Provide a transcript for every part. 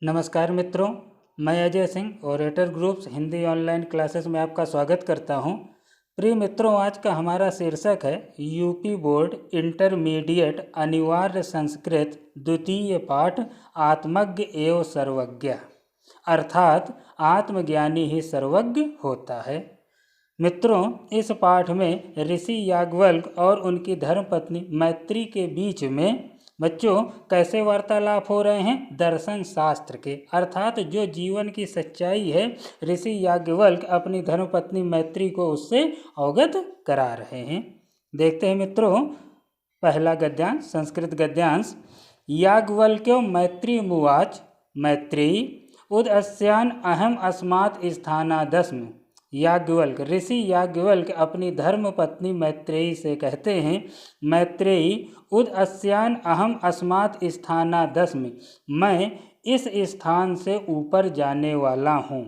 नमस्कार मित्रों, मैं Ajay Singh orator groups Hindi online classes में आपका स्वागत करता हूं। प्रिय मित्रों, आज का हमारा शीर्षक है यूपी बोर्ड इंटरमीडिएट अनिवार्य संस्कृत द्वितीय पाठ आत्मज्ञ एवं सर्वज्ञ, अर्थात आत्मज्ञानी ही सर्वज्ञ होता है। मित्रों, इस पाठ में ऋषि याज्ञवल्क्य और उनकी धर्मपत्नी मैत्री के बीच में बच्चों कैसे वार्तालाप हो रहे हैं? दर्शन शास्त्र के, अर्थात जो जीवन की सच्चाई है ऋषि याज्ञवल्क्य अपनी धर्मपत्नी मैत्री को उससे अवगत करा रहे हैं। देखते हैं मित्रों, पहला गद्यांश, संस्कृत गद्यांश। याज्ञवल्क्यो मैत्री मुवाच मैत्रेयी उदस्यान अहम अस्मात् स्थानादस्म। याज्ञवल्क्य, ऋषि याज्ञवल्क्य अपनी धर्म पत्नी मैत्रेयी से कहते हैं, मैत्रेयी उदस्यान अहम अस्मात् स्थानादस्मि, मैं इस स्थान से ऊपर जाने वाला हूँ।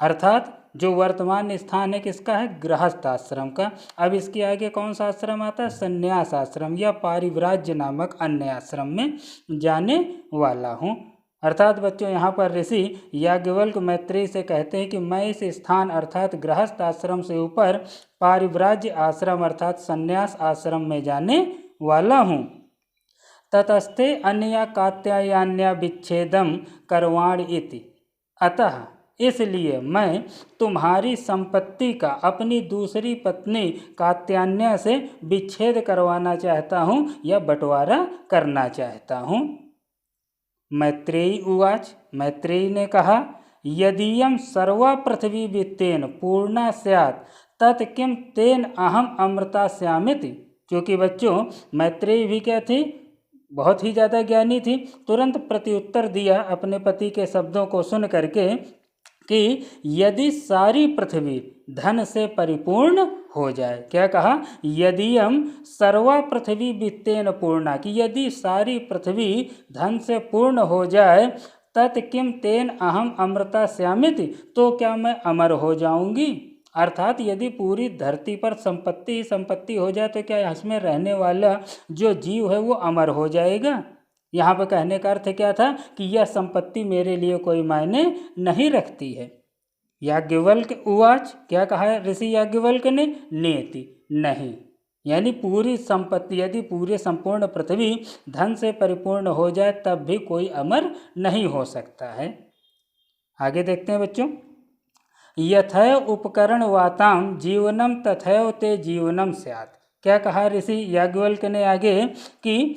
अर्थात जो वर्तमान स्थान है किसका है? गृहस्थ आश्रम का। अब इसके आगे कौन सा आश्रम आता है? संन्यास आश्रम या पारिव्राज्य नामक अन्य आश्रम में जाने वाला हूँ। अर्थात बच्चों, यहाँ पर ऋषि याज्ञवल्क्य मैत्रेयी से कहते हैं कि मैं इस स्थान अर्थात गृहस्थ आश्रम से ऊपर पारिव्राज्य आश्रम अर्थात संन्यास आश्रम में जाने वाला हूँ। ततस्ते अन्या कात्यायन्या विच्छेदम करवाण इति, अतः इसलिए मैं तुम्हारी संपत्ति का अपनी दूसरी पत्नी कात्यायन्या से विच्छेद करवाना चाहता हूँ या बंटवारा करना चाहता हूँ। मैत्रेयी उवाच, मैत्रेयी ने कहा, यदीयं सर्वा पृथ्वी वित्तेन पूर्णा स्यात् तत् किं तेन अहम अमृता स्यामिति। क्योंकि बच्चों मैत्रेयी भी क्या थी? बहुत ही ज़्यादा ज्ञानी थी। तुरंत प्रत्युत्तर दिया अपने पति के शब्दों को सुन करके कि यदि सारी पृथ्वी धन से परिपूर्ण हो जाए। क्या कहा? यदि हम सर्वा पृथ्वी वित्तेन पूर्णा, कि यदि सारी पृथ्वी धन से पूर्ण हो जाए, तत् किम तेन अहम अमृता स्यामिति, तो क्या मैं अमर हो जाऊंगी? अर्थात यदि पूरी धरती पर संपत्ति ही संपत्ति हो जाए तो क्या इसमें रहने वाला जो जीव है वो अमर हो जाएगा? यहाँ पर कहने का अर्थ क्या था कि यह संपत्ति मेरे लिए कोई मायने नहीं रखती है। याज्ञवल्क्य उवाच, क्या कहा है ऋषि याज्ञवल्क्य ने? नेति, नहीं, यानी पूरी संपत्ति यदि पूरे संपूर्ण पृथ्वी धन से परिपूर्ण हो जाए तब भी कोई अमर नहीं हो सकता है। आगे देखते हैं बच्चों, यथैव उपकरण वाताम जीवनम तथैव ते जीवनम स्यात्। क्या कहा ऋषि याज्ञवल्क्य ने आगे कि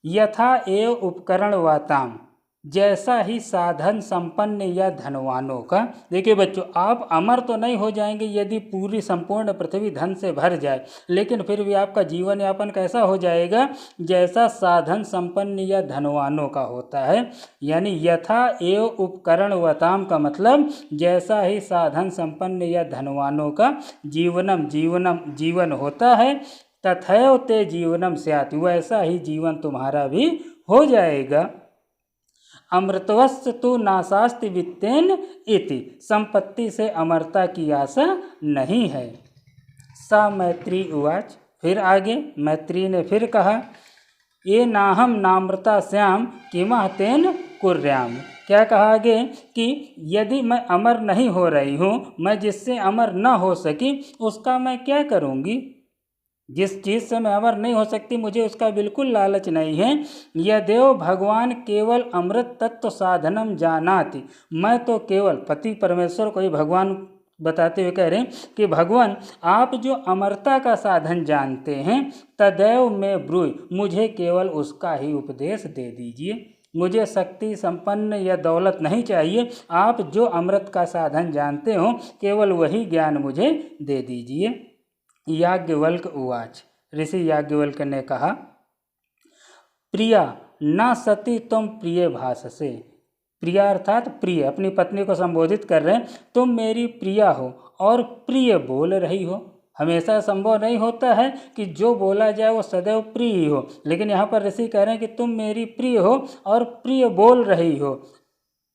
यथा एव उपकरण वाताम, जैसा ही साधन संपन्न या धनवानों का। देखिए बच्चों, आप अमर तो नहीं हो जाएंगे यदि पूरी संपूर्ण पृथ्वी धन से भर जाए, लेकिन फिर भी आपका जीवन यापन कैसा हो जाएगा? जैसा साधन संपन्न या धनवानों का होता है। यानी यथा एव उपकरण वताम का मतलब जैसा ही साधन संपन्न या धनवानों का जीवन होता है, तथैव ते जीवनम स्यात्, वैसा ही जीवन तुम्हारा भी हो जाएगा। अमृतवस्य तु नाशास्ति वित्तेन इति, संपत्ति से अमरता की आशा नहीं है। सा मैत्री उवाच, फिर आगे मैत्री ने फिर कहा, ये नाहम नामृता श्याम किमः तेन कुर्याम। क्या कहा आगे कि यदि मैं अमर नहीं हो रही हूँ, मैं जिससे अमर न हो सकी उसका मैं क्या करूँगी? जिस चीज़ से मैं अमर नहीं हो सकती मुझे उसका बिल्कुल लालच नहीं है। यदेव भगवान केवल अमृत तत्व साधनम जानाति, मैं तो केवल पति परमेश्वर को ही भगवान बताते हुए कह रहे हैं कि भगवान आप जो अमरता का साधन जानते हैं, तदैव में ब्रूहि, मुझे केवल उसका ही उपदेश दे दीजिए। मुझे शक्ति संपन्न या दौलत नहीं चाहिए, आप जो अमृत का साधन जानते हो केवल वही ज्ञान मुझे दे दीजिए। याज्ञवल्क्य उवाच, ऋषि याज्ञवल्क्य ने कहा, प्रिया न सती तुम प्रिय भाषसे। प्रिया अर्थात प्रिय, अपनी पत्नी को संबोधित कर रहे हैं, तुम मेरी प्रिया हो और प्रिय बोल रही हो। हमेशा संभव नहीं होता है कि जो बोला जाए वो सदैव प्रिय ही हो, लेकिन यहाँ पर ऋषि कह रहे हैं कि तुम मेरी प्रिय हो और प्रिय बोल रही हो।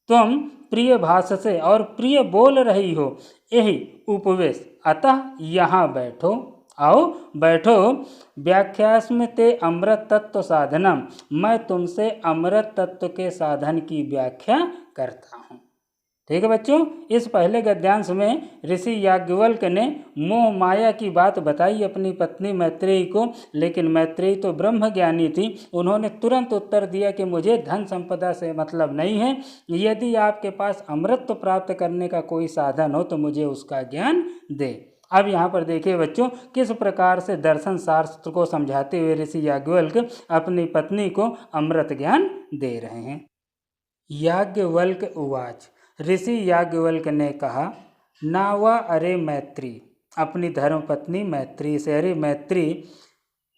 तुम प्रिय भाषसे और प्रिय बोल रही हो, यही उपवेश, अतः यहाँ बैठो। आओ बैठो व्याख्यास्म ते अमृत तत्व साधनम, मैं तुमसे अमृत तत्व के साधन की व्याख्या करता हूँ। ठीक है बच्चों, इस पहले गद्यांश में ऋषि याज्ञवल्क्य ने मोह माया की बात बताई अपनी पत्नी मैत्रेयी को, लेकिन मैत्रेयी तो ब्रह्म ज्ञानी थी। उन्होंने तुरंत उत्तर दिया कि मुझे धन संपदा से मतलब नहीं है, यदि आपके पास अमृत प्राप्त करने का कोई साधन हो तो मुझे उसका ज्ञान दे। अब यहाँ पर देखिए बच्चों, किस प्रकार से दर्शन शास्त्र को समझाते हुए ऋषि याज्ञवल्क्य अपनी पत्नी को अमृत ज्ञान दे रहे हैं। याज्ञवल्क्य उवाच, ऋषि याज्ञवल्क्य ने कहा, नावा अरे मैत्री, अपनी धर्मपत्नी मैत्री से, अरे मैत्री,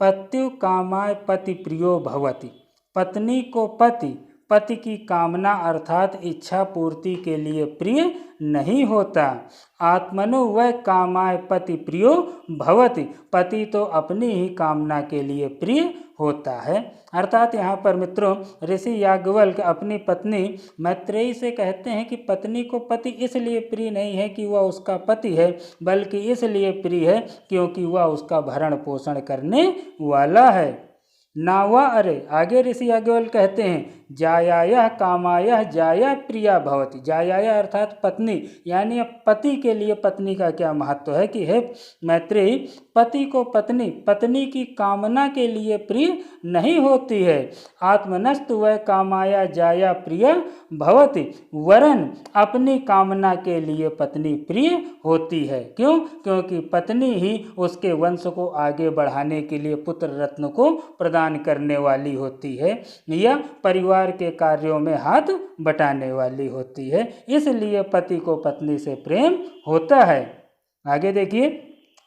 पत्यु कामाय पति प्रियो भवति, पत्नी को पति की कामना अर्थात इच्छा पूर्ति के लिए प्रिय नहीं होता। आत्मनो वै कामाय पति प्रियो भवति, पति तो अपनी ही कामना के लिए प्रिय होता है। अर्थात यहाँ पर मित्रों ऋषि याज्ञवल्क्य अपनी पत्नी मैत्रेयी से कहते हैं कि पत्नी को पति इसलिए प्रिय नहीं है कि वह उसका पति है, बल्कि इसलिए प्रिय है क्योंकि वह उसका भरण पोषण करने वाला है। नावा अरे, आगे ऋषि याज्ञवल्क्य कहते हैं, जायायः कामायः जाया प्रिया भवति, जायायः अर्थात पत्नी, यानी अब पति के लिए पत्नी का क्या महत्व है कि हे मैत्रेयी, पति को पत्नी की कामना के लिए प्रिय नहीं होती है। आत्मनस्तु वै कामाया जाया प्रिय भवति, वरन अपनी कामना के लिए पत्नी प्रिय होती है। क्यों? क्योंकि पत्नी ही उसके वंश को आगे बढ़ाने के लिए पुत्र रत्न को प्रदान करने वाली होती है या परिवार के कार्यों में हाथ बटाने वाली होती है, इसलिए पति को पत्नी से प्रेम होता है। आगे देखिए,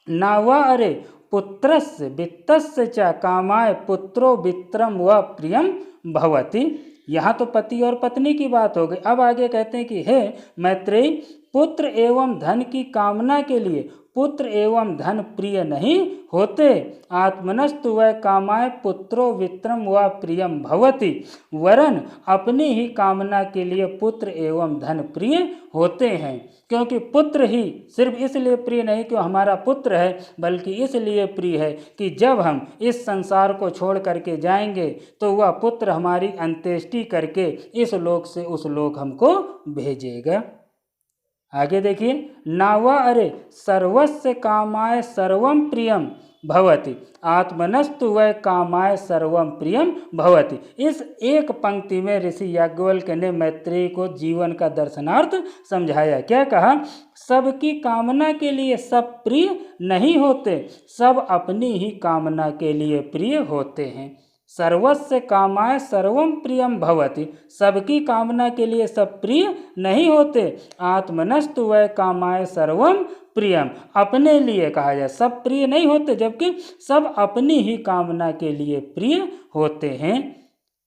नावा अरे पुत्रस्य वित्तस्य च कामाय पुत्रो वित्रम व प्रियम भवति। यहाँ तो पति और पत्नी की बात हो गई। अब आगे कहते हैं कि हे मैत्रेयी, पुत्र एवं धन की कामना के लिए पुत्र एवं धन प्रिय नहीं होते। आत्मनस्तु वै कामाय पुत्रो वित्रम व प्रियम भवति, वरन अपनी ही कामना के लिए पुत्र एवं धन प्रिय होते हैं। क्योंकि पुत्र ही सिर्फ इसलिए प्रिय नहीं कि हमारा पुत्र है, बल्कि इसलिए प्रिय है कि जब हम इस संसार को छोड़ करके जाएंगे तो वह पुत्र हमारी अंत्येष्टि करके इस लोक से उस लोक हमको भेजेगा। आगे देखिए, नावा अरे सर्वस्य कामाय सर्वम प्रियम भवति, आत्मनस्तु वै कामाय सर्वम प्रियम भवति। इस एक पंक्ति में ऋषि याज्ञवल्क्य ने मैत्रेयी को जीवन का दर्शनार्थ समझाया। क्या कहा? सबकी कामना के लिए सब प्रिय नहीं होते, सब अपनी ही कामना के लिए प्रिय होते हैं। सर्वस्य कामाय सर्वम प्रियम भवति, सबकी कामना के लिए सब प्रिय नहीं होते। आत्मनस्तु वै कामाय सर्वम प्रियम, अपने लिए कहा जाए सब प्रिय नहीं होते, जबकि सब अपनी ही कामना के लिए प्रिय होते हैं।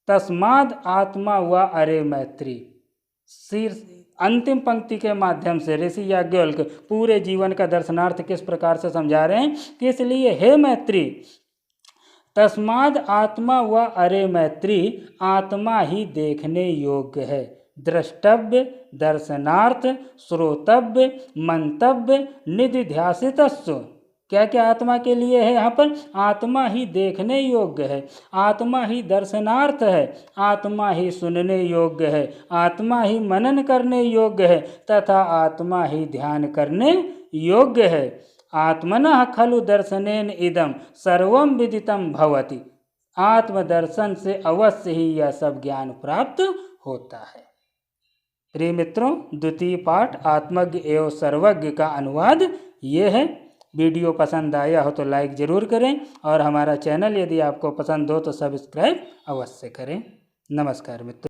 तस्माद आत्मा व अरे मैत्री, अंतिम पंक्ति के माध्यम से ऋषि याज्ञवल्क्य पूरे जीवन का दर्शनार्थ किस प्रकार से समझा रहे हैं कि इसलिए हे मैत्री, तस्माद आत्मा व अरे मैत्री, आत्मा ही देखने योग्य है, द्रष्टव्य, दर्शनार्थ, श्रोतव्य, मंतव्य, निधिध्यासितस्व। क्या क्या आत्मा के लिए है यहाँ पर? आत्मा ही देखने योग्य है, आत्मा ही दर्शनार्थ है, आत्मा ही सुनने योग्य है, आत्मा ही मनन करने योग्य है तथा आत्मा ही ध्यान करने योग्य है। आत्मनः खलु दर्शनेन इदम सर्वम विदितम भवति, आत्मदर्शन से अवश्य ही यह सब ज्ञान प्राप्त होता है। प्रिय मित्रों, द्वितीय पाठ आत्मज्ञ एवं सर्वज्ञ का अनुवाद ये है। वीडियो पसंद आया हो तो लाइक ज़रूर करें और हमारा चैनल यदि आपको पसंद हो तो सब्सक्राइब अवश्य करें। नमस्कार मित्रों।